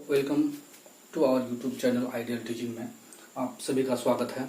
Welcome to our YouTube channel ideal teaching में आप सभी का स्वागत है।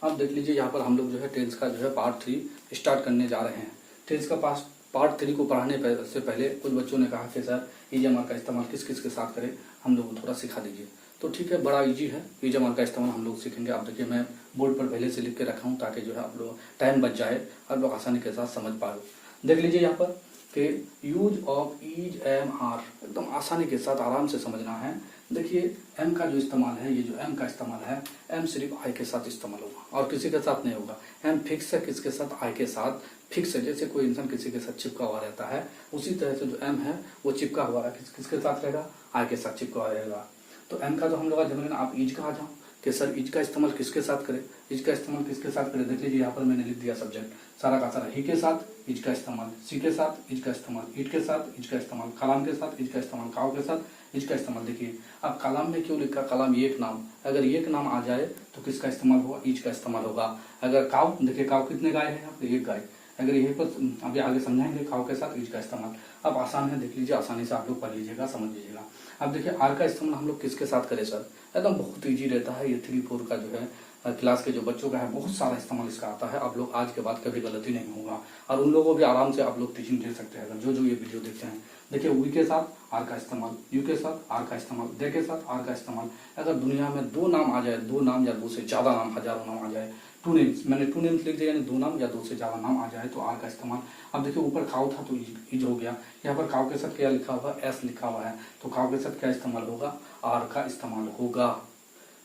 आप देख लीजिए यहाँ पर हम लोग जो है टेंस का जो है पार्ट 3 स्टार्ट करने जा रहे हैं। टेंस का पार्ट 3 को पढ़ाने से पहले कुछ बच्चों ने कहा कि सर ईजमर का इस्तेमाल किस किस के साथ करें, हम लोग को थोड़ा सिखा दीजिए। तो ठीक है, बड़ा ईजी है, ईजमर का इस्तेमाल हम लोग सीखेंगे। आप देखिए मैं बोर्ड पर पहले से लिख के रखा हूँ ताकि जो है आप लोग टाइम बच जाए, आप लोग आसानी के साथ समझ पाए। देख लीजिए यहाँ पर कि use of is am are एकदम आसानी के साथ आराम से समझना है। देखिए एम का जो इस्तेमाल है, ये जो एम का इस्तेमाल है, एम सिर्फ आई के साथ इस्तेमाल होगा और किसी के साथ नहीं होगा। एम फिक्स है, किसके साथ? आई के साथ फिक्स है। जैसे कोई इंसान किसी के साथ चिपका हुआ रहता है, उसी तरह से जो एम है वो चिपका हुआ है, किसके साथ रहेगा? आई के साथ चिपका हुआ रहेगा। तो एम का जो हम लोग आज समझना, आप ईज का आ जाओ कि सर ईज का इस्तेमाल किसके साथ करें, ईज का इस्तेमाल किसके साथ करें। देख लीजिए यहाँ पर मैंने लिख दिया सब्जेक्ट सारा का सारा, ही के साथ ईज का इस्तेमाल, सी के साथ ईज का इस्तेमाल, ईट के साथ ईज का इस्तेमाल, कलाम के साथ ईज का इस्तेमाल, काव के साथ ईज का इस्तेमाल। देखिए अब कलाम में क्यों लिखा? कलाम एक नाम, अगर एक नाम आ जाए तो किसका इस्तेमाल होगा? ईज का इस्तेमाल होगा। अगर काव, देखिए काव कितने गाय है? यहाँ पे एक गाय। अगर यहीं पर अभी आगे समझाएंगे काव के साथ ईज का इस्तेमाल। अब आसान है, देख लीजिए आसानी से आप लोग पढ़ लीजिएगा, समझ लीजिएगा। अब देखिए आर का इस्तेमाल हम लोग किसके साथ करें सर? एकदम बहुत ईजी रहता है। ये 3-4 का जो है क्लास के जो बच्चों का है, बहुत सारा इस्तेमाल इसका आता है। आप लोग आज के बाद कभी गलती नहीं होगा और उन लोगों को भी आराम से आप लोग टीचिंग दे सकते हैं अगर जो ये वीडियो देखते हैं। देखिए वी के साथ आर का इस्तेमाल, यू के साथ आर का इस्तेमाल, दे के साथ आर का इस्तेमाल। अगर दुनिया में 2 नाम आ जाए, 2 नाम या 2 से ज्यादा नाम, हजारों नाम आ जाए, 2 नेम्स, मैंने 2 नेम्स लिख दिया, यानी 2 नाम या 2 से ज्यादा नाम आ जाए तो आर का इस्तेमाल। अब देखिए ऊपर काव था तो ईज हो गया। यहाँ पर काव के साथ क्या लिखा हुआ? एस लिखा हुआ है, तो काव के साथ क्या इस्तेमाल होगा? आर का इस्तेमाल होगा।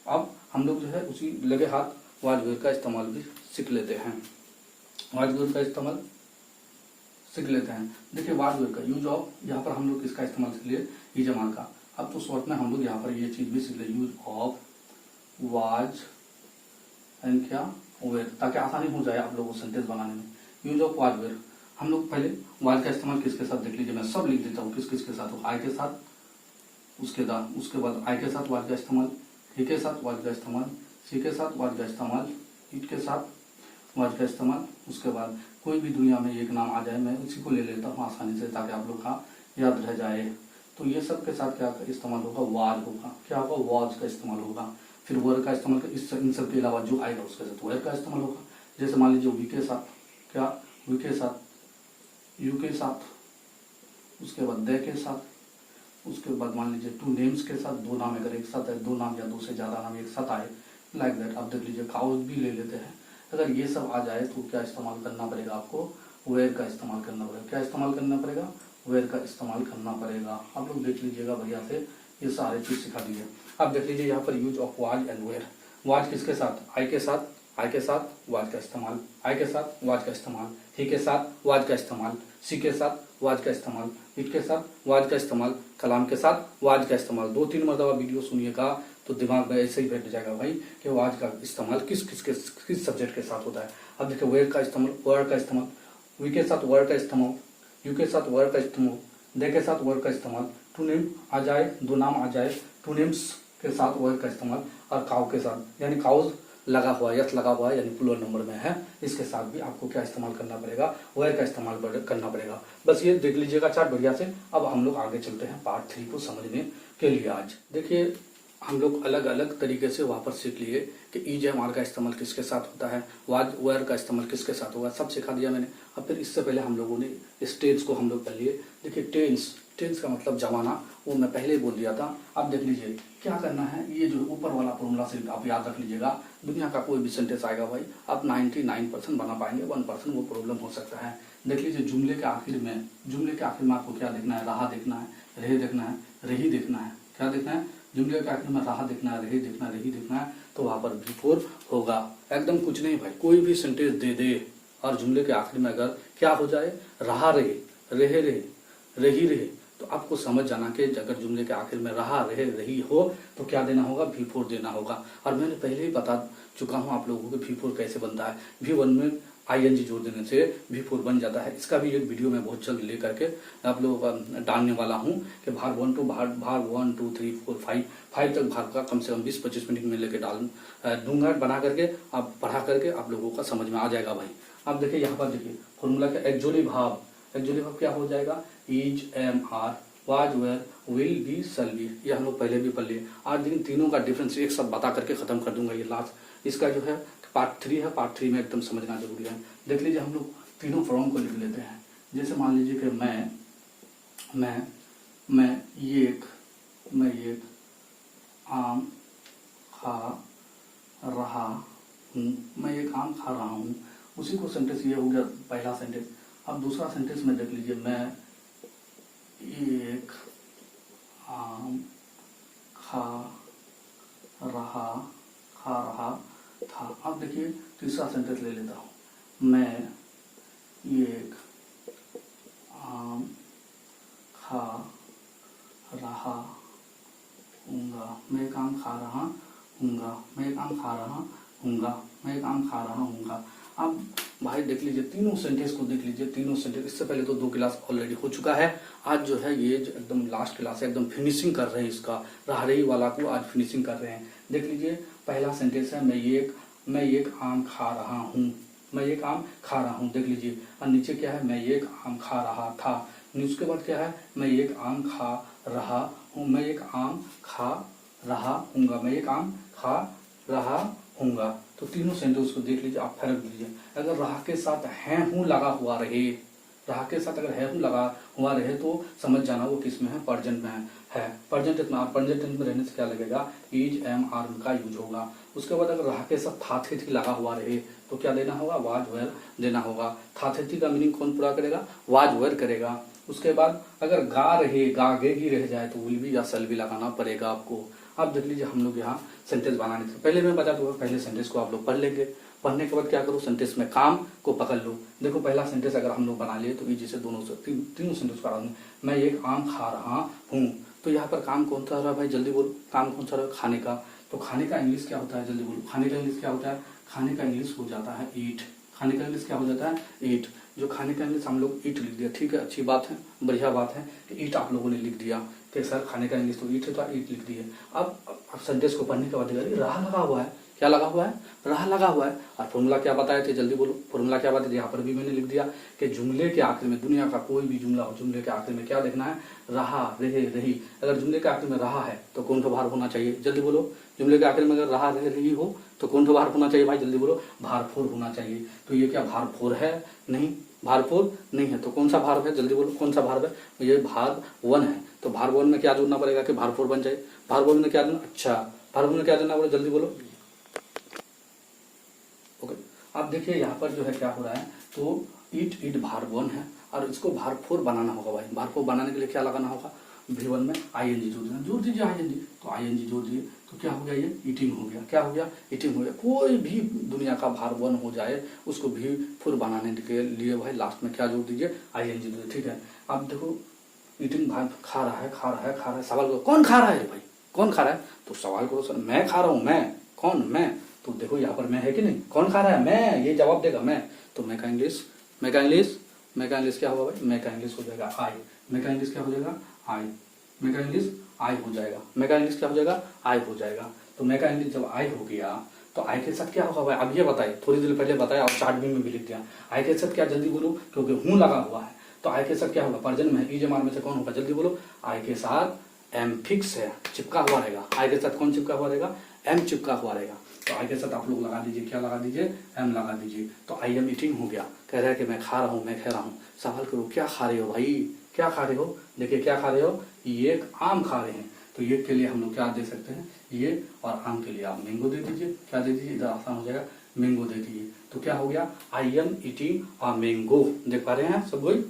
अब हम लोग जो है उसी लगे हाथ वाजवेयर का इस्तेमाल भी सीख लेते हैं। वाजवेयर का इस्तेमाल सीख लेते हैं। देखिए वाजवेयर का यूज ऑफ, यहाँ पर हम लोग इसका इस्तेमाल सीख लिए ईजमान का। अब तो शॉर्ट में हम लोग यहाँ पर ये चीज भी सीख ले, यूज ऑफ वाज एंड क्या वेयर, ताकि आसानी हो जाए आप लोगों को सेंटेंस बनाने में। यूज ऑफ वाजवेयर, हम लोग पहले वाज का इस्तेमाल किसके साथ देख लीजिए, मैं सब लिख देता हूँ किस किस के साथ हो। आई के साथ, उसके बाद आई के साथ वाज का इस्तेमाल, ही के साथ वाज का इस्तेमाल, सी के साथ वाज का इस्तेमाल, ईट के साथ वाज का इस्तेमाल। उसके बाद कोई भी दुनिया में एक नाम आ जाए, मैं उसी को ले लेता हूँ आसानी से ताकि आप लोग का याद रह जाए। तो ये सब के साथ क्या इस्तेमाल होगा? वाज होगा। क्या होगा? वाज का इस्तेमाल होगा। फिर वर का इस्तेमाल, इन सब के अलावा जो आएगा उसके साथ वर का इस्तेमाल होगा। जैसे मान लीजिए वी के साथ क्या? वी के साथ, यू के साथ, उसके बाद दे के साथ, उसके बाद मान लीजिए 2 नेम्स के साथ, 2 नाम अगर एक साथ है, 2 नाम या 2 से ज्यादा नाम एक साथ आए, लाइक दैट। अब देख लीजिए काउज भी ले लेते हैं। अगर ये सब आ जाए तो क्या इस्तेमाल करना पड़ेगा आपको? वेयर का इस्तेमाल करना पड़ेगा। क्या इस्तेमाल करना पड़ेगा? वेयर का इस्तेमाल करना पड़ेगा। आप लोग देख लीजिएगा बढ़िया से, ये सारे चीज सिखा दीजिए। अब देख लीजिए यहाँ पर use of was and where. Was किसके साथ? आई के साथ, आई के साथ वाज का इस्तेमाल, आई के साथ वाज का इस्तेमाल, ही के साथ वाज का इस्तेमाल, सी के साथ वाज का इस्तेमाल, इट के साथ वाज का इस्तेमाल, कलाम के साथ वाज का इस्तेमाल। 2-3 मरतबा वीडियो सुनिएगा तो दिमाग में ऐसे ही बैठ जाएगा भाई कि वाज का इस्तेमाल किस सब्जेक्ट के साथ होता है। अब देखिए वेयर का इस्तेमाल, वर्ड का इस्तेमाल, वी के साथ वर्ड का इस्तेमाल, यू के साथ वर्ड का इस्तेमाल, दे के साथ वर्ड का इस्तेमाल, 2 नेम आ जाए, 2 नाम आ जाए, 2 नेम्स के साथ वर्ड का इस्तेमाल, और काव के साथ, यानी काउज लगा हुआ, यस लगा हुआ है यानी प्लूरल नंबर में है, इसके साथ भी आपको क्या इस्तेमाल करना पड़ेगा? वेयर का इस्तेमाल करना पड़ेगा। बस ये देख लीजिएगा चार्ट बढ़िया से। अब हम लोग आगे चलते हैं पार्ट 3 को समझने के लिए। आज देखिए हम लोग अलग अलग तरीके से वहां पर सीख लिए कि ईज एम आर का इस्तेमाल किसके साथ होता है, वाज वेयर का इस्तेमाल किसके साथ होगा, सब सिखा दिया मैंने। अब फिर इससे पहले हम लोगों ने इस टेंस को हम लोग कर लिए। देखिए टेंस, टेंस का मतलब जमाना, वो मैं पहले बोल दिया था। अब देख लीजिए क्या करना है, ये जो ऊपर वाला फॉर्मूला सिर्फ आप याद रख लीजिएगा। दुनिया का कोई भी सेंटेंस आएगा भाई आप 99% बना पाएंगे, 1% वो प्रॉब्लम हो सकता है। देख लीजिए जुमले के आखिर में, जुमले के आखिर में आपको क्या देखना है? रहा देखना है, रहे देखना है, रही देखना है। क्या देखना है? जुमले के आखिर में रहा देखना है, रही देखना है, रही देखना है, तो वहां पर बिफोर होगा। एकदम कुछ नहीं भाई, कोई भी सेंटेंस दे दे और जुमले के आखिर में अगर क्या हो जाए? रहा रहे, रहे रहे, रही रहे, तो आपको समझ जाना कि अगर जुमले के आखिर में रहा रहे रही हो तो क्या देना होगा? V4 देना होगा। और मैंने पहले ही बता चुका हूं आप लोगों को V4 कैसे बनता है। V1 में ING जोड़ देने से V4 बन जाता है। इसका भी एक वीडियो मैं बहुत जल्द लेकर के आप लोगों का डालने वाला हूं कि भाग 1 2 3 4 5 तक भाग का कम से कम 20-25 मिनट में लेके डाल दूंगा, बना करके आप पढ़ा करके आप लोगों का समझ में आ जाएगा भाई। अब देखिए यहाँ पर देखिए फॉर्मूला का एक्चुअली भाव क्या हो जाएगा? Is am are was, where, will be, shall be, ये हम लोग पहले भी पढ़ लिए। आज लेकिन तीनों का डिफरेंस एक सब बता करके खत्म कर दूंगा। ये लास्ट इसका जो है पार्ट 3 है। पार्ट 3 में एकदम समझना जरूरी है। देख लीजिए, हम लोग तीनों फॉर्म को लिख लेते हैं। जैसे मान लीजिए कि मैं एक आम खा रहा हूँ। मैं एक आम खा रहा हूँ, उसी को सेंटेंस ये हो गया पहला सेंटेंस। अब दूसरा सेंटेंस में देख लीजिए, मैं एक आम खा रहा था। अब देखिए तीसरा सेंटेंस ले लेता हूँ, मैं एक आम खा रहा हूँगा। मैं एक आम खा रहा हूँगा। मैं एक आम खा रहा हूँगा। मैं एक आम खा रहा हूँगा। अब भाई देख लीजिए, तीनों सेंटेंस को देख लीजिए। तीनों सेंटेंस, इससे पहले तो 2 क्लास ऑलरेडी हो चुका है। आज जो है ये जो एकदम लास्ट क्लास है, एकदम फिनिशिंग कर रहे हैं इसका, रहा रही वाला को आज फिनिशिंग कर रहे हैं। देख लीजिए, पहला सेंटेंस है, मैं एक आम खा रहा हूँ। मैं एक आम खा रहा हूँ, देख लीजिए। और नीचे क्या है, मैं एक आम खा रहा था। उसके बाद क्या है, मैं एक आम खा रहा हूँ। मैं एक आम खा रहा हूँगा। मैं एक आम खा रहा हूँगा। तो तीनों सेंटेंस को देख लीजिए, आप फर्क दीजिए। अगर रहा के साथ है हूँ लगा हुआ रहे, रहा के साथ अगर है हूँ लगा हुआ रहे तो समझ जाना वो किस में है, प्रेजेंट में है। प्रेजेंट टेंस में, प्रेजेंट टेंस में रहने से क्या लगेगा, इज, एम, आर का यूज होगा। उसके बाद अगर रहा के साथ था थे थी लगा हुआ रहे तो क्या देना होगा, वाज, वेयर देना होगा। था थे थी का मीनिंग कौन पूरा करेगा, वाज, वेयर करेगा। उसके बाद अगर गा रहे, गा गे ही रह जाए तो विल बी या शैल बी लगाना पड़ेगा आपको। अब देख लीजिए, हम लोग यहाँ सेंटेंस बनाने से पहले मैं बता दूंगा, पहले सेंटेंस को आप लोग पढ़ लेंगे। पढ़ने के बाद क्या करो, सेंटेंस में काम को पकड़ लो। देखो पहला सेंटेंस अगर हम लोग बना लिए तो इजी से तीनों सेंटेंस को आराम। मैं एक आम खा रहा हूँ, तो यहाँ पर काम कौन सा रहा भाई, जल्दी बोलो, काम कौन सा रहा, खाने का। तो खाने का इंग्लिश क्या होता है, जल्दी बोलो, खाने का इंग्लिश क्या होता है। खाने का इंग्लिश हो जाता है ईट। खाने का इंग्लिश क्या हो जाता है, ईट। जो खाने का इंग्लिश हम लोग ईट लिख दिया, ठीक है, अच्छी बात है, बढ़िया बात है कि ईट आप लोगों ने लिख दिया कि सर खाने का इंग्लिश तो ईट है, तो ईट लिख दिए। अब सेंटेंस को पढ़ने के बाद राह लगा हुआ है, क्या लगा हुआ है, राह लगा हुआ है। और फॉर्मूला क्या बताए थे, जल्दी बोलो, फॉर्मूला क्या बताए थे। यहाँ पर भी मैंने लिख दिया कि जुमले के आखिर में, दुनिया का कोई भी जुमला हो, जुमले के आखिर में क्या देखना है, रहा, रहे, रही। अगर जुमले के आखिर में रहा है तो कौन सा भार होना चाहिए, जल्दी बोलो। जुमले के आखिर में अगर रहा, रहे, रही हो तो कौन सा भार होना चाहिए भाई, जल्दी बोलो, भारफोर होना चाहिए। तो ये क्या भारफोर है, नहीं, भारफोर नहीं है। तो कौन सा भार्ब है, जल्दी बोलो, कौन सा भार्ब है, ये भार्ब 1 है। तो भार्ब 1 में क्या जोड़ना पड़ेगा कि भारफोर बन जाए। भार्ब 1 में क्या देना, अच्छा, भार्ब 1 में क्या देना बोलो, जल्दी बोलो। ओके, अब देखिए यहाँ पर जो है क्या हो रहा है, तो ईट भार्ब 1 है और इसको भार्ब 4 बनाना होगा भाई। भार्ब 4 बनाने के लिए क्या लगाना होगा, V1 में आईएनजी जोड़ देना, जोड़ दीजिए आईएनजी। तो आईएनजी जोड़ दिए तो क्या हो गया, ये ईटिंग हो गया। क्या हो गया, ईटिंग हो गया। कोई भी दुनिया का भार्ब 1 हो जाए उसको V4 बनाने के लिए भाई लास्ट में क्या जोड़ दीजिए, आईएनजी जोड़, ठीक है। अब देखो ईटिंग भाई खा रहा है, खा रहा है, खा रहा है। सवाल करो कौन खा रहा है भाई, कौन खा रहा है, तो सवाल करो सर मैं खा रहा हूँ, मैं कौन, मैं। तो देखो यहाँ पर मैं है कि नहीं, कौन खा रहा है, मैं, ये जवाब देगा मैं। तो मैं का इंग्लिश, मैं का इंग्लिश, मैं का इंग्लिश क्या होगा भाई, मैं का इंग्लिश हो जाएगा आई। मैं का इंग्लिश क्या हो जाएगा, आई। मैं का इंग्लिश आई हो जाएगा। मैं का इंग्लिश क्या हो जाएगा, आई हो जाएगा। तो मैं का इंग्लिश जब आई हो गया तो आई के साथ क्या होगा भाई, अब ये बताइए, थोड़ी देर पहले बताया और चार्ट में भी लिख दिया। आई के साथ क्या, जल्दी बोलो, क्योंकि हूं लगा हुआ है तो आई के साथ क्या होगा, प्रेजेंट में इज एम में से कौन होगा, जल्दी बोलो। आई के साथ एम फिक्स है, चिपका हुआ रहेगा। आई के साथ कौन चिपका हुआ रहेगा, एम चिपका हुआ रहेगा। तो आई के साथ आप लोग लगा दीजिए, क्या लगा दीजिए, एम लगा दीजिए। तो आई एम ईटिंग हो गया। कह रहा है कि मैं खा रहा हूँ, मैं खा रहा हूँ। सवाल करो क्या खा रहे हो भाई, क्या खा रहे हो, देखिए क्या खा रहे हो, ये एक आम खा रहे हैं। तो ये के लिए हम लोग क्या दे सकते हैं, ये, और आम के लिए आप मैंगो दे दीजिए। क्या दे दीजिए, इधर आसान हो जाएगा, मैंगो दे दीजिए। तो क्या हो गया, I am eating a mango. देख पा रहे हैं सब कोई।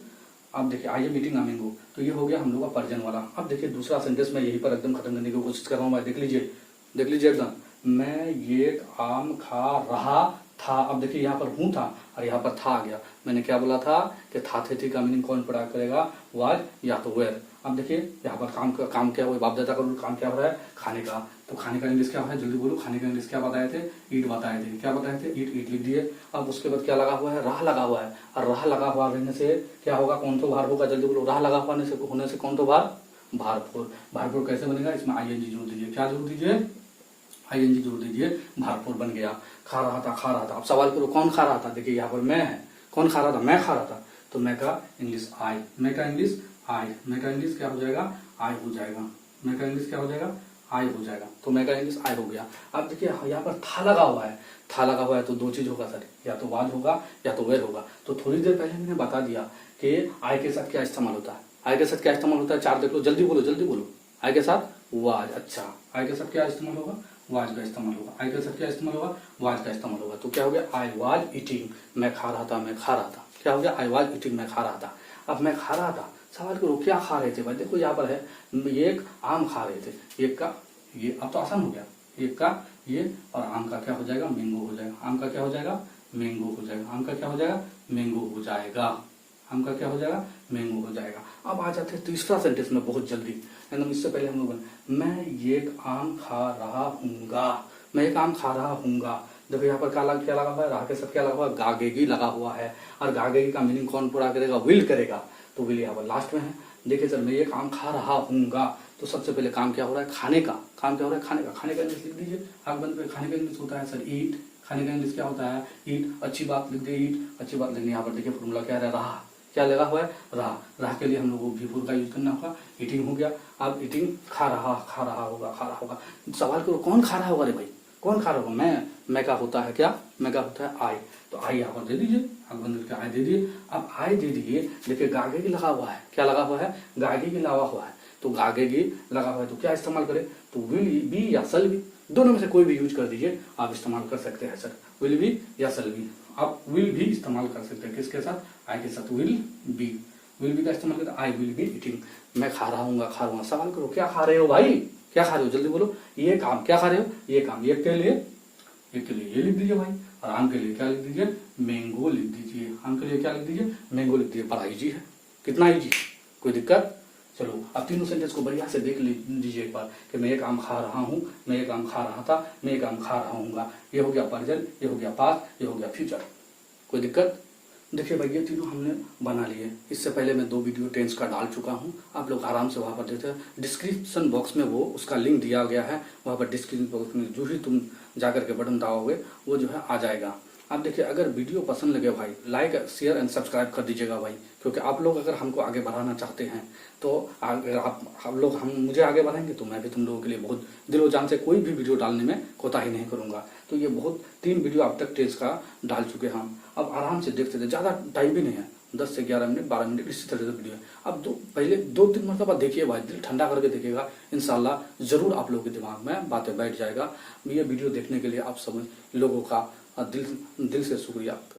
अब देखिए I am eating a mango, तो ये हो गया हम लोग का प्रेजेंट वाला। अब देखिए दूसरा सेंटेंस में यही पर एकदम खत्म करने की कोशिश कर रहा हूँ भाई, देख लीजिए, देख लीजिए एकदम। मैं ये आम खा रहा था। अब देखिए यहाँ पर हूँ था और यहाँ पर था आ गया। मैंने क्या बोला था कि था थे का मीनिंग कौन पड़ा करेगा, वाज या तो वेयर। अब देखिए यहाँ पर काम क्या हुआ, बाप दादा का काम क्या हो रहा है, खाने का। तो खाने का इंग्लिश क्या है, जल्दी बोलो, खाने का इंग्लिश क्या बताए थे, ईट बताए थे। क्या बताए थे, ईट, ईट लिख दिए। अब उसके बाद क्या लगा हुआ है, राह लगा हुआ है। और राह लगा हुआ रहने से क्या होगा, कौन तो भार होगा, जल्दी बोलो। राह लगा हुआ होने से कौन तो भार, भारफोर। भारफोर कैसे बनेगा, इसमें आईएनजी जोड़ दीजिए। क्या जोड़ दीजिए, आईएनजी जोड़ दीजिए, भारफोर बन गया। खा रहा था, खा रहा था। अब सवाल करो कौन खा रहा था, देखिए यहाँ पर मैं है, कौन खा रहा था, मैं खा रहा था। तो मैं का इंग्लिश आई, मैं का इंग्लिश आई, मैं का इंग्लिश क्या हो जाएगा, आई हो जाएगा, मैं का इंग्लिश क्या हो जाएगा, आई हो जाएगा। तो मैं का इंग्लिश आई हो गया। अब देखिए यहाँ पर था लगा हुआ है, था लगा हुआ है तो दो चीज होगा सर, या तो वाज होगा या तो वेर होगा। तो थोड़ी देर पहले मैंने बता दिया कि आई के साथ क्या इस्तेमाल होता है, आई के साथ क्या इस्तेमाल होता है, चार देख लो, जल्दी बोलो जल्दी बोलो। आई के साथ वाज, अच्छा आई के साथ क्या इस्तेमाल होगा, वाज का इस्तेमाल होगा। आई के साथ क्या इस्तेमाल होगा, वाज का इस्तेमाल होगा। तो क्या हो गया, आई वाज ईटिंग, मैं खा रहा था, मैं खा रहा था। क्या हो गया, आई वाज ईटिंग, मैं खा रहा था। अब मैं खा रहा था, सवाल करो क्या खा रहे थे भाई, देखो यहाँ पर है एक आम खा रहे थे, एक का ये, अब तो आसान हो गया, एक का ये और आम का क्या हो जाएगा, मैंगो हो जाएगा। आम का क्या हो जाएगा, मैंगो हो जाएगा। आम का क्या हो जाएगा, मैंगो हो जाएगा। आम का क्या हो जाएगा, मैंगो हो जाएगा। अब आ जाते हैं तीसरा सेंटेंस में बहुत जल्दी, एकदम इससे पहले हम लोग मैं एक आम खा रहा हूँगा, मैं एक आम खा रहा हूँगा। देखो यहाँ पर क्या लगा हुआ है, रहा के साथ क्या लगा हुआ है, गागेगी लगा हुआ है। और गागेगी का मीनिंग कौन पूरा करेगा, विल करेगा। तो विल यहाँ पर लास्ट में है। देखिए सर मैं एक आम खा रहा हूँगा, तो सबसे पहले काम क्या हो रहा है, खाने का। काम क्या हो रहा है, खाने का। खाने का इंग्लिश लिख दीजिए, आग बंद पे। खाने का इंग्लिश होता है सर ईट। खाने का इंग्लिश क्या होता है, ईट। अच्छी बात लिख दे, ईट अच्छी बात लिखनी। यहाँ पर देखिए फॉर्मूला क्या है, रहा, क्या लगा हुआ है, रहा। रहा के लिए हम लोग को भी फोर का यूज करना होगा, ईटिंग हो गया। अब ईटिंग खा रहा होगा, खा रहा होगा। सवाल करो कौन खा रहा होगा रे भाई, कौन खा रहा होगा, मैं का होता है क्या, मैं का होता है आई। तो आई यहाँ पर दे दीजिए, आग बंद करके आई दे दिए। अब आई दे दिए, देखिए गागेगी लगा हुआ है, क्या लगा हुआ है, गागेगी लगा हुआ है। तो गागेगी लगा हुआ है तो क्या इस्तेमाल करें, तो विल बी या शैल बी, दोनों में से कोई भी यूज कर दीजिए, आप इस्तेमाल कर सकते हैं सर। विल बी या शैल बी, आप विल भी इस्तेमाल कर सकते हैं, किसके साथ, आई के साथ। विल बी, विल बी का इस्तेमाल करते, आई विल बी ईटिंग, मैं खा रहा हूँ, खा रहा हूँ। सवाल करो क्या खा रहे हो भाई, क्या खा रहे हो, जल्दी बोलो। ये काम, क्या खा रहे हो, ये काम। एक के लिए, एक के लिए ये लिख दीजिए भाई, और आम के लिए क्या लिख दीजिए, मैंगो लिख दीजिए। आम के लिए क्या लिख दीजिए, मैंगो लिख दीजिए। बड़ा इजी है, कितना इजी, कोई दिक्कत। चलो अब तीनों सेंटेंस को बढ़िया से देख लीजिए एक बार, कि मैं एक आम खा रहा हूँ, मैं एक आम खा रहा था, मैं एक आम खा रहा हूँगा। ये हो गया प्रेजेंट, ये हो गया पास्ट, ये हो गया फ्यूचर। कोई दिक्कत। देखिए भाई ये तीनों हमने बना लिए। इससे पहले मैं 2 वीडियो टेंस का डाल चुका हूँ, आप लोग आराम से वहाँ पर देते हैं। डिस्क्रिप्शन बॉक्स में वो उसका लिंक दिया गया है, वहाँ पर डिस्क्रिप्शन बॉक्स में जो ही तुम जाकर के बटन दबाओगे वो जो है आ जाएगा। आप देखिए अगर वीडियो पसंद लगे भाई, लाइक शेयर एंड सब्सक्राइब कर दीजिएगा भाई, क्योंकि आप लोग अगर हमको आगे बढ़ाना चाहते हैं तो अगर हम मुझे आगे बढ़ाएंगे तो मैं भी तुम लोगों के लिए बहुत दिलो जान से कोई भी वीडियो डालने में कोताही नहीं करूंगा। तो ये बहुत 3 वीडियो अब तक टेस्ट का डाल चुके हैं हम, अब आराम से देखते थे, ज़्यादा टाइम भी नहीं है, 10 से 11 मिनट 12 मिनट इसी तरह से वीडियो है। अब पहले 2-3 मरतबा देखिए भाई, दिल ठंडा करके देखिएगा, इंशाल्लाह जरूर आप लोगों के दिमाग में बातें बैठ जाएगा। ये वीडियो देखने के लिए आप सब लोगों का दिल से शुक्रिया।